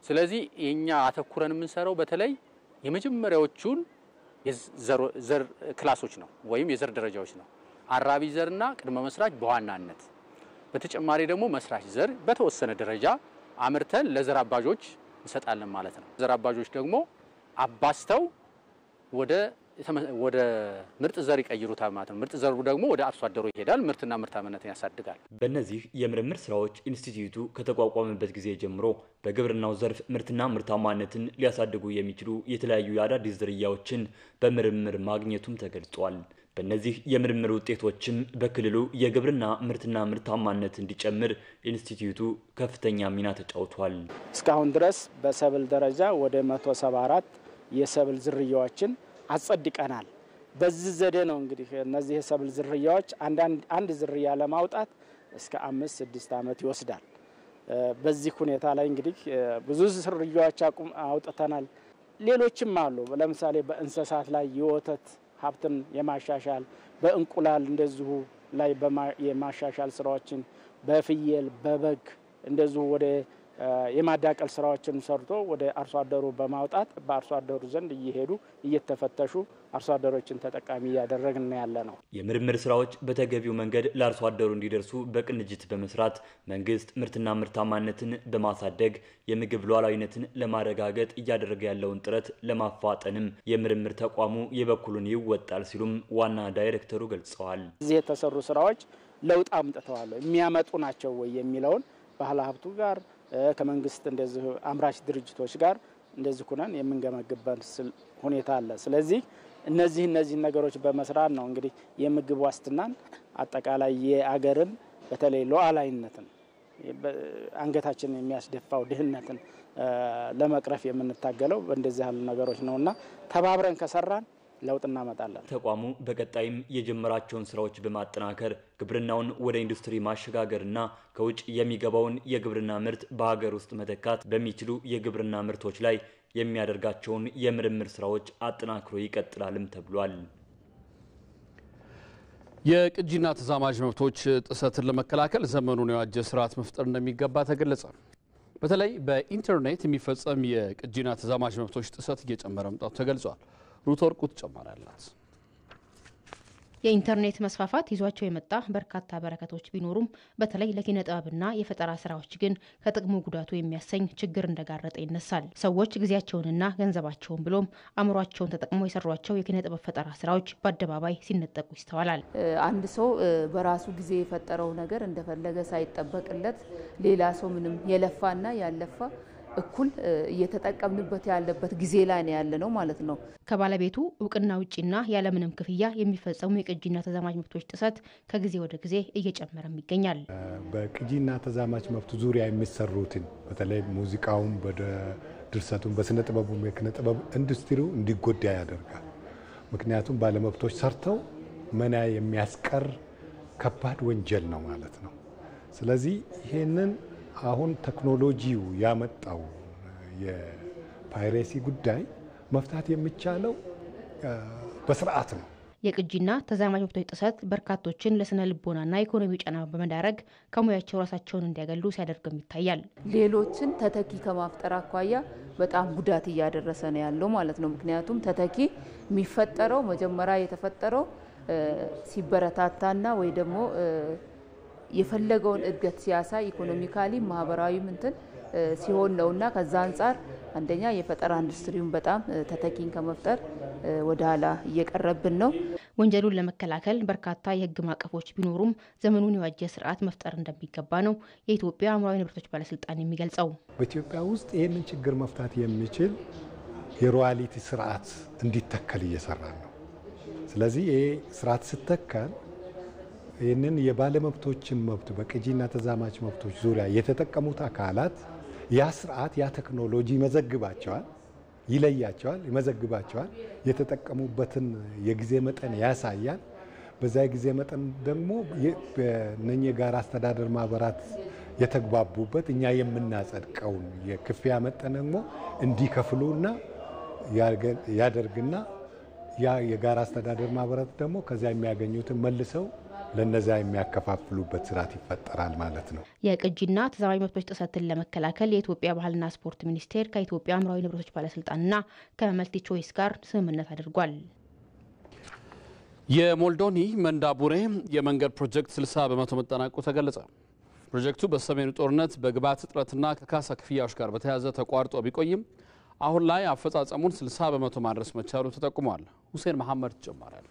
ስለዚህ የኛ አተኩረን የምንሰራው በተለይ የመጀመሪያዎቹን የዘር ክላሶች ነው ወይም የዘር ደረጃዎች ነው። አራቢ ዘርና ቅድመ መስራች በዋናነት በተጨማሪ ደግሞ መስራች ዘር በተወሰነ ደረጃ አምርተን ለዘር አባዦች እንሰጣለን ማለት ነው። ዘር አባዦች ደግሞ አባስተው ወደ ምርጥ ዘር ይቀይሩታል ማለት ነው። ምርጥ ዘሩ ደግሞ ወደ አርሶ አደሩ ይሄዳል፣ ምርትና ምርታማነትን ያሳድጋል። በእነዚህ የምርምር ስራዎች ኢንስቲትዩቱ ከተቋቋመበት ጊዜ ጀምሮ በግብርናው ዘርፍ ምርትና ምርታማነትን ሊያሳድጉ የሚችሉ የተለያዩ የአዳዲስ ዝርያዎችን በምርምር ማግኘቱም ተገልጿል። በእነዚህ የምርምር ውጤቶችም በክልሉ የግብርና ምርትና ምርታማነት እንዲጨምር ኢንስቲትዩቱ ከፍተኛ ሚና ተጫውቷል። እስካሁን ድረስ በሰብል ደረጃ ወደ 174 የሰብል ዝርያዎችን አጸድቀናል። በዚህ ዘዴ ነው እንግዲህ እነዚህ የሰብል ዝርያዎች አንድ ዝርያ ለማውጣት እስከ 5-6 ዓመት ይወስዳል። በዚህ ሁኔታ ላይ እንግዲህ ብዙ ዝርያዎች አውጥተናል። ሌሎችም አሉ። ለምሳሌ በእንስሳት ላይ የወተት ሀብትን የማሻሻል በእንቁላል እንደዚሁ ላይ የማሻሻል ስራዎችን በፍየል በበግ እንደዚሁ ወደ የማዳቀል ስራዎችን ሰርቶ ወደ አርሶ አደሩ በማውጣት በአርሶ አደሩ ዘንድ እየሄዱ እየተፈተሹ አርሶ አደሮችን ተጠቃሚ ያደረግን ያለ ነው። የምርምር ስራዎች በተገቢው መንገድ ለአርሶ አደሩ እንዲደርሱ በቅንጅት በመስራት መንግስት ምርትና ምርታማነትን በማሳደግ የምግብ ሉዓላዊነትን ለማረጋገጥ እያደረገ ያለውን ጥረት ለማፋጠንም የምርምር ተቋሙ የበኩሉን ይወጣል ሲሉም ዋና ዳይሬክተሩ ገልጸዋል። እዚህ የተሰሩ ስራዎች ለውጥ አምጥተዋል የሚያመጡ ናቸው ወይ የሚለውን ባህል ሀብቱ ጋር ከመንግስት እንደዚህ አምራች ድርጅቶች ጋር እንደዚህ ኩነን የምንገመግበት ሁኔታ አለ። ስለዚህ እነዚህ ነገሮች በመስራት ነው እንግዲህ የምግብ ዋስትናን አጠቃላይ የአገርን በተለይ ሉዓላዊነትን አንገታችንን የሚያስደፋው ድህነትን ለመቅረፍ የምንታገለው እንደዚህ ያሉ ነገሮች ነውና ተባብረን ከሰራን ለውጥ እናመጣለን። ተቋሙ በቀጣይም የጀመራቸውን ስራዎች በማጠናከር ግብርናውን ወደ ኢንዱስትሪ ማሸጋገርና ከውጭ የሚገባውን የግብርና ምርት በሀገር ውስጥ መተካት በሚችሉ የግብርና ምርቶች ላይ የሚያደርጋቸውን የምርምር ስራዎች አጠናክሮ ይቀጥላልም ተብሏል። የቅጂና ተዛማጅ መብቶች ጥሰትን ለመከላከል ዘመኑን የዋጀ ስርዓት መፍጠር እንደሚገባ ተገለጸ። በተለይ በኢንተርኔት የሚፈጸም የቅጂና ተዛማጅ መብቶች ጥሰት እየጨመረ መምጣቱ ተገልጿል። ሩት ወርቁ ተጨማሪ አላት። የኢንተርኔት መስፋፋት ይዟቸው የመጣ በርካታ በረከቶች ቢኖሩም በተለይ ለኪነ ጥበብና የፈጠራ ስራዎች ግን ከጥቅሙ ጉዳቱ የሚያሰኝ ችግር እንደጋረጠ ይነሳል። ሰዎች ጊዜያቸውንና ገንዘባቸውን ብሎም አእምሯቸውን ተጠቅመው የሰሯቸው የኪነ ጥበብ ፈጠራ ስራዎች በአደባባይ ሲነጠቁ ይስተዋላል። አንድ ሰው በራሱ ጊዜ የፈጠረው ነገር እንደፈለገ ሳይጠበቅለት ሌላ ሰው ምንም የለፋና ያለፋ እኩል እየተጠቀምንበት ያለበት ጊዜ ላይ ነው ያለነው ማለት ነው። ከባለቤቱ እውቅና ውጪና ያለምንም ክፍያ የሚፈጸሙ የቅጂና ተዛማጅ መብቶች ጥሰት ከጊዜ ወደ ጊዜ እየጨመረም ይገኛል። በቅጂና ተዛማጅ መብት ዙሪያ የሚሰሩትን በተለይ ሙዚቃውን በድርሰቱን በስነ ጥበቡ የኪነ ጥበብ ኢንዱስትሪው እንዲጎዳ ያደርጋል። ምክንያቱም ባለመብቶች ሰርተው መና የሚያስቀር ከባድ ወንጀል ነው ማለት ነው። ስለዚህ ይሄንን አሁን ቴክኖሎጂው ያመጣው የፓይሬሲ ጉዳይ መፍታት የሚቻለው በስርዓት ነው። የቅጂና ተዛማጅ መብቶች ጥሰት በርካቶችን ለስነ ልቦናና ኢኮኖሚ ጫና በመዳረግ ከሙያቸው ራሳቸውን እንዲያገሉ ሲያደርግም ይታያል። ሌሎችን ተተኪ ከማፍጠር አኳያ በጣም ጉዳት እያደረሰ ነው ያለው ማለት ነው። ምክንያቱም ተተኪ የሚፈጠረው መጀመሪያ የተፈጠረው ሲበረታታና ወይ ደግሞ የፈለገውን እድገት ሲያሳይ ኢኮኖሚካሊ ማህበራዊ ምንትን ሲሆን ነውና ከዛ አንፃር አንደኛ የፈጠራ ኢንዱስትሪውን በጣም ተተኪን ከመፍጠር ወደ ኋላ እየቀረብን ነው። ወንጀሉን ለመከላከል በርካታ የህግ ማዕቀፎች ቢኖሩም ዘመኑን የዋጀ ስርዓት መፍጠር እንደሚገባ ነው የኢትዮጵያ አእምሯዊ ንብረቶች ባለስልጣን የሚገልጸው። በኢትዮጵያ ውስጥ ይህንን ችግር መፍታት የሚችል የሮያሊቲ ስርዓት እንዲተከል እየሰራ ነው። ስለዚህ ይሄ ስርዓት ሲተከል ይህንን የባለመብቶችን መብት በቅጂና ተዛማጅ መብቶች ዙሪያ የተጠቀሙት አካላት ያ ስርዓት ያ ቴክኖሎጂ ይመዘግባቸዋል፣ ይለያቸዋል፣ ይመዘግባቸዋል። የተጠቀሙበትን የጊዜ መጠን ያሳያል። በዛ የጊዜ መጠን ደግሞ በእነኚህ የጋራ አስተዳደር ማህበራት የተግባቡበት እኛ የምናጸድቀውን የክፍያ መጠን ደግሞ እንዲከፍሉና ያደርግና ያ የጋራ አስተዳደር ማህበራት ደግሞ ከዚያ የሚያገኙትን መልሰው ለነዛ የሚያከፋፍሉበት ስርዓት ይፈጠራል ማለት ነው። የቅጂና ተዛማጅ መብቶች ጥሰትን ለመከላከል የኢትዮጵያ ባህልና ስፖርት ሚኒስቴር ከኢትዮጵያ አእምሯዊ ንብረቶች ባለስልጣንና ከመልቲ ቾይስ ጋር ስምምነት አድርጓል። የሞልዶኒ መንዳቡሬ የመንገድ ፕሮጀክት 60 በመቶ መጠናቀቁ ተገለጸ። ፕሮጀክቱ በሰሜኑ ጦርነት በግብዓት እጥረትና ከካሳ ክፍያዎች ጋር በተያያዘ ተቋርጦ ቢቆይም አሁን ላይ አፈጻጸሙን 60 በመቶ ማድረስ መቻሉ ተጠቁሟል። ሁሴን መሐመድ ተጨማሪ አለ።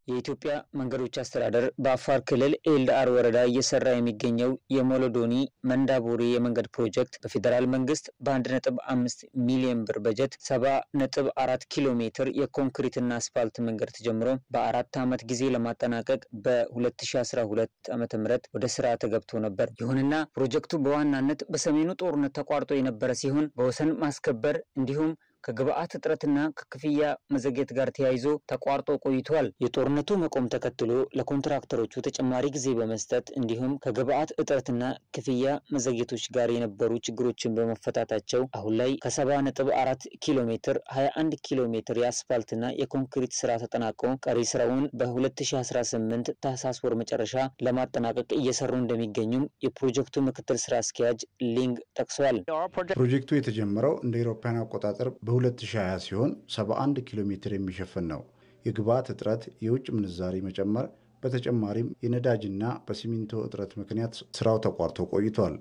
የኢትዮጵያ መንገዶች አስተዳደር በአፋር ክልል ኤልዳር ወረዳ እየሰራ የሚገኘው የሞሎዶኒ መንዳቡሬ የመንገድ ፕሮጀክት በፌዴራል መንግስት በ1.5 ሚሊዮን ብር በጀት 70.4 ኪሎ ሜትር የኮንክሪትና አስፋልት መንገድ ተጀምሮ በ4 ዓመት ጊዜ ለማጠናቀቅ በ2012 ዓ.ም ወደ ስራ ተገብቶ ነበር። ይሁንና ፕሮጀክቱ በዋናነት በሰሜኑ ጦርነት ተቋርጦ የነበረ ሲሆን በወሰን ማስከበር እንዲሁም ከግብዓት እጥረትና ከክፍያ መዘግየት ጋር ተያይዞ ተቋርጦ ቆይቷል። የጦርነቱ መቆም ተከትሎ ለኮንትራክተሮቹ ተጨማሪ ጊዜ በመስጠት እንዲሁም ከግብዓት እጥረትና ክፍያ መዘግየቶች ጋር የነበሩ ችግሮችን በመፈታታቸው አሁን ላይ ከ70.4 ኪሎ ሜትር 21 ኪሎ ሜትር የአስፋልትና የኮንክሪት ስራ ተጠናቆ ቀሪ ስራውን በ2018 ታህሳስ ወር መጨረሻ ለማጠናቀቅ እየሰሩ እንደሚገኙም የፕሮጀክቱ ምክትል ስራ አስኪያጅ ሊንግ ጠቅሰዋል። ፕሮጀክቱ የተጀመረው እንደ አውሮፓውያን አቆጣጠር በ2020 ሲሆን 71 ኪሎ ሜትር የሚሸፍን ነው። የግብዓት እጥረት፣ የውጭ ምንዛሪ መጨመር፣ በተጨማሪም የነዳጅና በሲሚንቶ እጥረት ምክንያት ስራው ተቋርጦ ቆይቷል።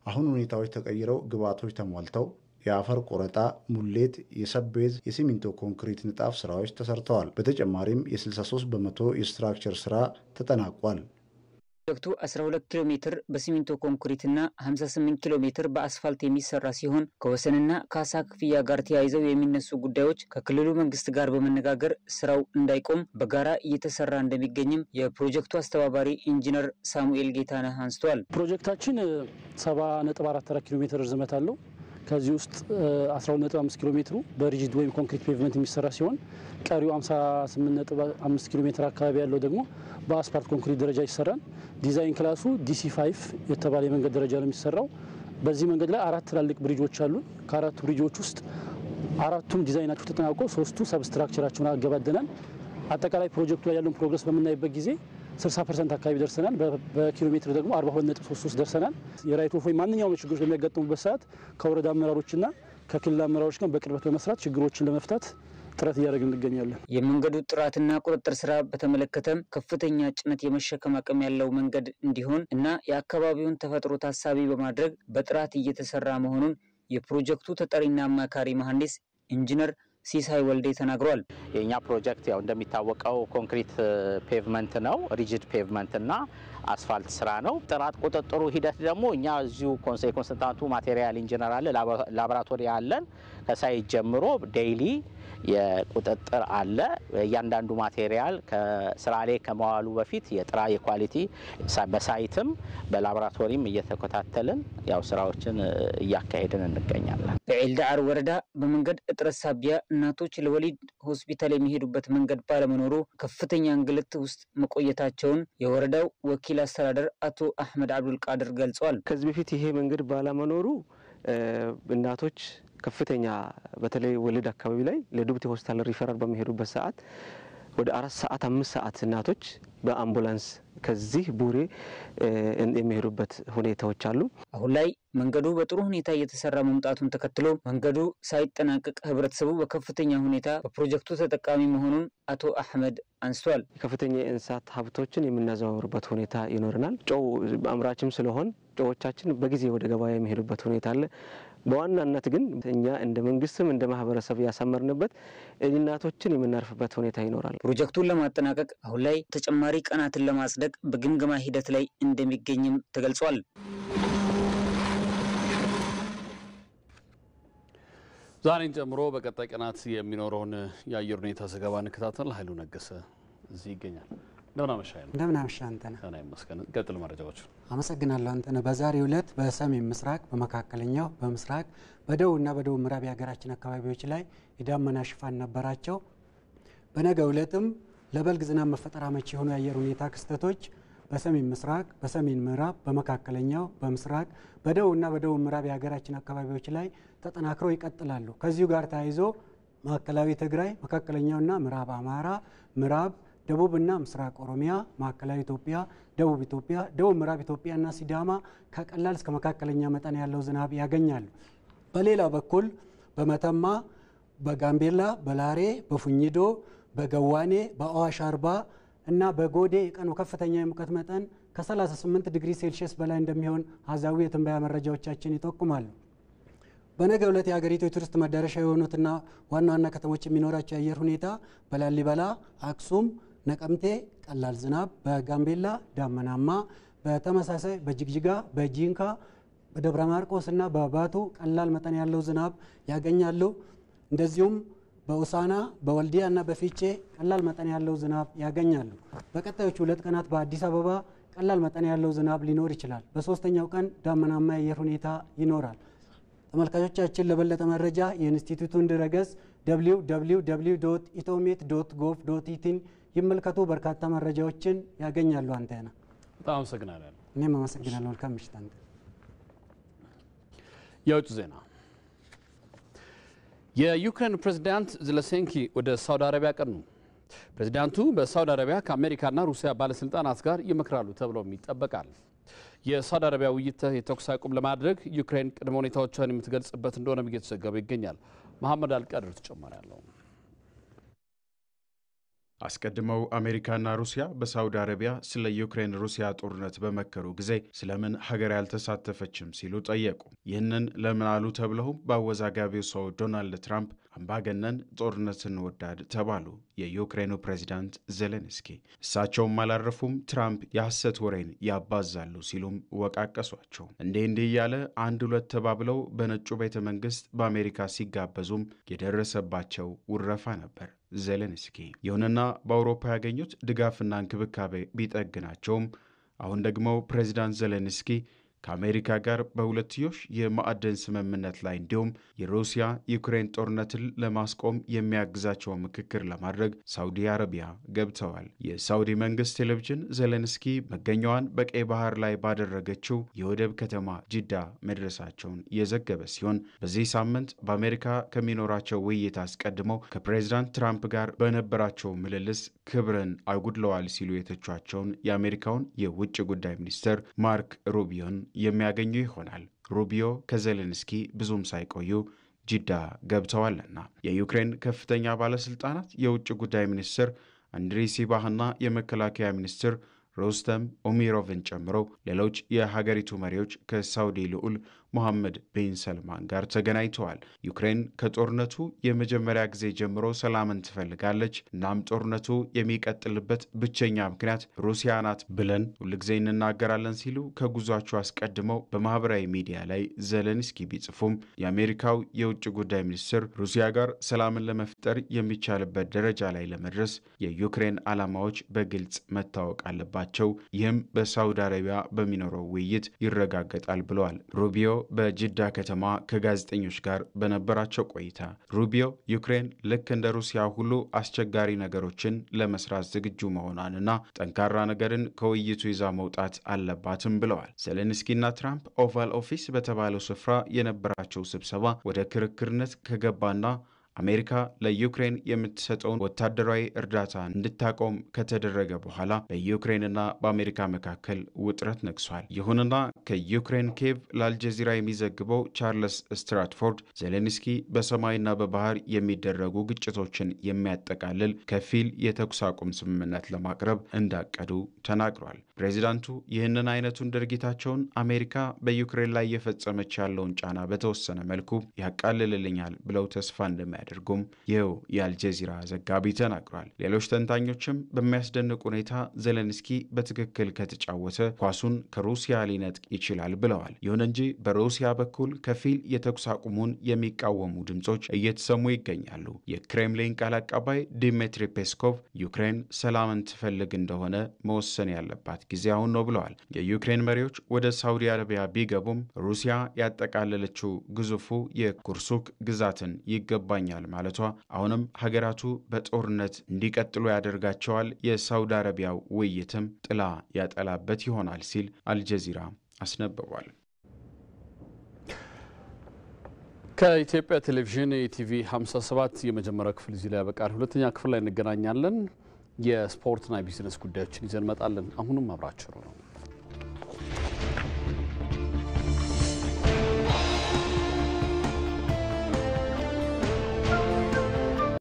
አሁን ሁኔታዎች ተቀይረው ግብዓቶች ተሟልተው የአፈር ቆረጣ፣ ሙሌት፣ የሰቤዝ፣ የሲሚንቶ ኮንክሪት ንጣፍ ስራዎች ተሰርተዋል። በተጨማሪም የ63 በመቶ የስትራክቸር ስራ ተጠናቋል። ፕሮጀክቱ 12 ኪሎ ሜትር በሲሚንቶ ኮንክሪትና 58 ኪሎ ሜትር በአስፋልት የሚሰራ ሲሆን ከወሰንና ካሳ ክፍያ ጋር ተያይዘው የሚነሱ ጉዳዮች ከክልሉ መንግስት ጋር በመነጋገር ስራው እንዳይቆም በጋራ እየተሰራ እንደሚገኝም የፕሮጀክቱ አስተባባሪ ኢንጂነር ሳሙኤል ጌታነህ አንስተዋል። ፕሮጀክታችን 70.4 ኪሎ ሜትር ርዝመት አለው። ከዚህ ውስጥ 12.5 ኪሎ ሜትሩ በሪጂድ ወይም ኮንክሪት ፔቭመንት የሚሰራ ሲሆን ቀሪው 58.5 ኪሎ ሜትር አካባቢ ያለው ደግሞ በአስፓልት ኮንክሪት ደረጃ ይሰራል። ዲዛይን ክላሱ DC5 የተባለ የመንገድ ደረጃ ነው የሚሰራው። በዚህ መንገድ ላይ 4 ትላልቅ ብሪጆች አሉ። ከአራቱ ብሪጆች ውስጥ አራቱም ዲዛይናቸው ተጠናቆ 3ቱ ሰብስትራክቸራቸውን አገባደናል። አጠቃላይ ፕሮጀክቱ ላይ ያለውን ፕሮግረስ በምናይበት ጊዜ 60% አካባቢ ደርሰናል። በኪሎ ሜትር ደግሞ 42.33 ደርሰናል። የራይት ኦፍ ወይ ማንኛውም ችግሮች በሚያጋጥሙበት ሰዓት ከወረዳ አመራሮችና ከክልል አመራሮች ጋር በቅርበት በመስራት ችግሮችን ለመፍታት ጥረት እያደረግን እንገኛለን። የመንገዱ ጥራትና ቁጥጥር ስራ በተመለከተም ከፍተኛ ጭነት የመሸከም አቅም ያለው መንገድ እንዲሆን እና የአካባቢውን ተፈጥሮ ታሳቢ በማድረግ በጥራት እየተሰራ መሆኑን የፕሮጀክቱ ተጠሪና አማካሪ መሐንዲስ ኢንጂነር ሲሳይ ወልዴ ተናግሯል። የኛ ፕሮጀክት ያው እንደሚታወቀው ኮንክሪት ፔቭመንት ነው፣ ሪጂድ ፔቭመንት እና አስፋልት ስራ ነው። ጥራት ቁጥጥሩ ሂደት ደግሞ እኛ እዚሁ ኮንሰልታንቱ ማቴሪያል ኢንጂነር አለ፣ ላቦራቶሪ አለን። ከሳይት ጀምሮ ዴይሊ የቁጥጥር አለ። እያንዳንዱ ማቴሪያል ከስራ ላይ ከመዋሉ በፊት የኳሊቲ በሳይትም በላቦራቶሪም እየተከታተልን ያው ስራዎችን እያካሄድን እንገኛለን። በኤልዳር ወረዳ በመንገድ እጥረት ሳቢያ እናቶች ለወሊድ ሆስፒታል የሚሄዱበት መንገድ ባለመኖሩ ከፍተኛ እንግልት ውስጥ መቆየታቸውን የወረዳው ወኪል አስተዳደር አቶ አህመድ አብዱል ቃድር ገልጸዋል። ከዚህ በፊት ይሄ መንገድ ባለመኖሩ እናቶች ከፍተኛ በተለይ ወለድ አካባቢ ላይ ለዱብቲ ሆስፒታል ሪፈራል በሚሄዱበት ሰዓት ወደ 4 ሰዓት 5 ሰዓት እናቶች በአምቡላንስ ከዚህ ቡሬ የሚሄዱበት ሁኔታዎች አሉ። አሁን ላይ መንገዱ በጥሩ ሁኔታ እየተሰራ መምጣቱን ተከትሎ መንገዱ ሳይጠናቀቅ ህብረተሰቡ በከፍተኛ ሁኔታ በፕሮጀክቱ ተጠቃሚ መሆኑን አቶ አህመድ አንስተዋል። ከፍተኛ የእንስሳት ሀብቶችን የምናዘዋውርበት ሁኔታ ይኖርናል። ጨው አምራችም ስለሆን ጨዎቻችን በጊዜ ወደ ገበያ የሚሄዱበት ሁኔታ አለ። በዋናነት ግን እኛ እንደ መንግስትም እንደ ማህበረሰብ ያሰመርንበት እናቶችን የምናርፍበት ሁኔታ ይኖራል። ፕሮጀክቱን ለማጠናቀቅ አሁን ላይ ተጨማሪ ቀናትን ለማጽደቅ በግምገማ ሂደት ላይ እንደሚገኝም ተገልጿል። ዛሬን ጨምሮ በቀጣይ ቀናት የሚኖረውን የአየር ሁኔታ ዘገባ እንከታተል። ኃይሉ ነገሰ እዚህ ይገኛል። እንደምን አመሻህ? እንደምን አመሻህ አንተነህ? ሰላም ይመስገን። ቀጥል መረጃዎች። አመሰግናለሁ አንተነህ። በዛሬው ዕለት በሰሜን ምስራቅ፣ በመካከለኛው፣ በምስራቅ፣ በደቡብና በደቡብ ምዕራብ የሀገራችን አካባቢዎች ላይ የዳመና ሽፋን ነበራቸው። በነገው ዕለትም ለበልግ ዝናብ መፈጠር አመቺ የሆኑ የአየር ሁኔታ ክስተቶች በሰሜን ምስራቅ፣ በሰሜን ምዕራብ፣ በመካከለኛው፣ በምስራቅ፣ በደቡብና በደቡብ ምዕራብ የሀገራችን አካባቢዎች ላይ ተጠናክረው ይቀጥላሉ። ከዚሁ ጋር ተያይዞ ማዕከላዊ ትግራይ፣ መካከለኛውና ምዕራብ አማራ፣ ምዕራብ ደቡብና ምስራቅ ኦሮሚያ፣ ማዕከላዊ ኢትዮጵያ፣ ደቡብ ኢትዮጵያ፣ ደቡብ ምዕራብ ኢትዮጵያና ሲዳማ ከቀላል እስከ መካከለኛ መጠን ያለው ዝናብ ያገኛሉ። በሌላ በኩል በመተማ፣ በጋምቤላ፣ በላሬ፣ በፉኝዶ፣ በገዋኔ፣ በአዋሽ አርባ እና በጎዴ የቀኑ ከፍተኛ የሙቀት መጠን ከ38 ዲግሪ ሴልሺየስ በላይ እንደሚሆን አሃዛዊ የትንበያ መረጃዎቻችን ይጠቁማሉ። በነገው ዕለት የሀገሪቱ የቱሪስት መዳረሻ የሆኑትና ዋና ዋና ከተሞች የሚኖራቸው የአየር ሁኔታ በላሊበላ፣ አክሱም፣ ነቀምቴ ቀላል ዝናብ፣ በጋምቤላ ዳመናማ፣ በተመሳሳይ በጅግጅጋ፣ በጂንካ፣ በደብረ ማርቆስ እና በባቱ ቀላል መጠን ያለው ዝናብ ያገኛሉ። እንደዚሁም በኡሳና፣ በወልዲያ እና በፊቼ ቀላል መጠን ያለው ዝናብ ያገኛሉ። በቀጣዮቹ 2 ቀናት በአዲስ አበባ ቀላል መጠን ያለው ዝናብ ሊኖር ይችላል። በሶስተኛው ቀን ዳመናማ የአየር ሁኔታ ይኖራል። ተመልካቾቻችን ለበለጠ መረጃ የኢንስቲትዩቱን ድረገጽ www.itomet.gov.ኢቲን ይመልከቱ። በርካታ መረጃዎችን ያገኛሉ። አንተነህ በጣም አመሰግናለሁ። እኔም አመሰግናለሁ። መልካም ምሽት። አንተ የውጭ ዜና። የዩክሬን ፕሬዝዳንት ዘለንስኪ ወደ ሳውዲ አረቢያ ቀኑ። ፕሬዝዳንቱ በሳውዲ አረቢያ ከአሜሪካና ሩሲያ ባለስልጣናት ጋር ይመክራሉ ተብሎም ይጠበቃል። የሳውዲ አረቢያ ውይይት የተኩስ አቁም ለማድረግ ዩክሬን ቅድመ ሁኔታዎቿን የምትገልጽበት እንደሆነም እየተዘገበ ይገኛል። መሐመድ አልቀድር ተጨማሪ አለው። አስቀድመው አሜሪካና ሩሲያ በሳውዲ አረቢያ ስለ ዩክሬን ሩሲያ ጦርነት በመከሩ ጊዜ ስለምን ሀገር ያልተሳተፈችም ሲሉ ጠየቁ። ይህንን ለምን አሉ ተብለውም በአወዛጋቢው ሰው ዶናልድ ትራምፕ አምባገነን ጦርነትን ወዳድ ተባሉ። የዩክሬኑ ፕሬዚዳንት ዜሌንስኪ እሳቸውም አላረፉም። ትራምፕ የሐሰት ወሬን ያባዛሉ ሲሉም ወቃቀሷቸው። እንዲህ እያለ 1-2 ተባብለው በነጩ ቤተ መንግስት በአሜሪካ ሲጋበዙም የደረሰባቸው ውረፋ ነበር ዜሌንስኪ። ይሁንና በአውሮፓ ያገኙት ድጋፍና እንክብካቤ ቢጠግናቸውም አሁን ደግሞ ፕሬዚዳንት ዜሌንስኪ ከአሜሪካ ጋር በሁለትዮሽ የማዕድን ስምምነት ላይ እንዲሁም የሩሲያ ዩክሬን ጦርነትን ለማስቆም የሚያግዛቸው ምክክር ለማድረግ ሳውዲ አረቢያ ገብተዋል። የሳውዲ መንግስት ቴሌቪዥን ዜሌንስኪ መገኛዋን በቀይ ባህር ላይ ባደረገችው የወደብ ከተማ ጅዳ መድረሳቸውን የዘገበ ሲሆን በዚህ ሳምንት በአሜሪካ ከሚኖራቸው ውይይት አስቀድመው ከፕሬዚዳንት ትራምፕ ጋር በነበራቸው ምልልስ ክብርን አጉድለዋል ሲሉ የተቿቸውን የአሜሪካውን የውጭ ጉዳይ ሚኒስትር ማርክ ሩቢዮን የሚያገኙ ይሆናል። ሩቢዮ ከዜሌንስኪ ብዙም ሳይቆዩ ጅዳ ገብተዋልና የዩክሬን ከፍተኛ ባለስልጣናት የውጭ ጉዳይ ሚኒስትር አንድሪ ሲባህና የመከላከያ ሚኒስትር ሮስተም ኦሚሮቭን ጨምሮ ሌሎች የሀገሪቱ መሪዎች ከሳውዲ ልዑል ሞሐመድ ቢን ሰልማን ጋር ተገናኝተዋል። ዩክሬን ከጦርነቱ የመጀመሪያ ጊዜ ጀምሮ ሰላምን ትፈልጋለች። እናም ጦርነቱ የሚቀጥልበት ብቸኛ ምክንያት ሩሲያ ናት ብለን ሁልጊዜ እንናገራለን ሲሉ ከጉዟቸው አስቀድመው በማህበራዊ ሚዲያ ላይ ዜሌንስኪ ቢጽፉም የአሜሪካው የውጭ ጉዳይ ሚኒስትር ሩሲያ ጋር ሰላምን ለመፍጠር የሚቻልበት ደረጃ ላይ ለመድረስ የዩክሬን ዓላማዎች በግልጽ መታወቅ አለባቸው። ይህም በሳውዲ አረቢያ በሚኖረው ውይይት ይረጋገጣል ብለዋል። ሩቢዮ በጅዳ ከተማ ከጋዜጠኞች ጋር በነበራቸው ቆይታ ሩቢዮ ዩክሬን ልክ እንደ ሩሲያ ሁሉ አስቸጋሪ ነገሮችን ለመስራት ዝግጁ መሆኗንና ጠንካራ ነገርን ከውይይቱ ይዛ መውጣት አለባትም ብለዋል። ዜሌንስኪና ትራምፕ ኦቫል ኦፊስ በተባለው ስፍራ የነበራቸው ስብሰባ ወደ ክርክርነት ከገባና አሜሪካ ለዩክሬን የምትሰጠውን ወታደራዊ እርዳታ እንድታቆም ከተደረገ በኋላ በዩክሬንና በአሜሪካ መካከል ውጥረት ነግሷል። ይሁንና ከዩክሬን ኬቭ ለአልጀዚራ የሚዘግበው ቻርልስ ስትራትፎርድ ዜሌንስኪ በሰማይና በባህር የሚደረጉ ግጭቶችን የሚያጠቃልል ከፊል የተኩስ አቁም ስምምነት ለማቅረብ እንዳቀዱ ተናግሯል። ፕሬዚዳንቱ ይህንን አይነቱን ድርጊታቸውን አሜሪካ በዩክሬን ላይ የፈጸመች ያለውን ጫና በተወሰነ መልኩ ያቃልልልኛል ብለው ተስፋ እንደሚያደርጉም ይኸው የአልጀዚራ ዘጋቢ ተናግሯል። ሌሎች ተንታኞችም በሚያስደንቅ ሁኔታ ዜሌንስኪ በትክክል ከተጫወተ ኳሱን ከሩሲያ ሊነጥቅ ይችላል ብለዋል። ይሁን እንጂ በሩሲያ በኩል ከፊል የተኩስ አቁሙን የሚቃወሙ ድምጾች እየተሰሙ ይገኛሉ። የክሬምሊን ቃል አቀባይ ዲሚትሪ ፔስኮቭ ዩክሬን ሰላምን ትፈልግ እንደሆነ መወሰን ያለባት ጊዜ አሁን ነው ብለዋል። የዩክሬን መሪዎች ወደ ሳውዲ አረቢያ ቢገቡም ሩሲያ ያጠቃለለችው ግዙፉ የኩርሱክ ግዛትን ይገባኛል ማለቷ አሁንም ሀገራቱ በጦርነት እንዲቀጥሉ ያደርጋቸዋል። የሳውዲ አረቢያው ውይይትም ጥላ ያጠላበት ይሆናል ሲል አልጀዚራ አስነብቧል። ከኢትዮጵያ ቴሌቪዥን የኢቲቪ 57 የመጀመሪያው ክፍል እዚህ ላይ ያበቃል። ሁለተኛ ክፍል ላይ እንገናኛለን። የስፖርትና የቢዝነስ ጉዳዮችን ይዘን መጣለን። አሁንም አብራችሁ ነው።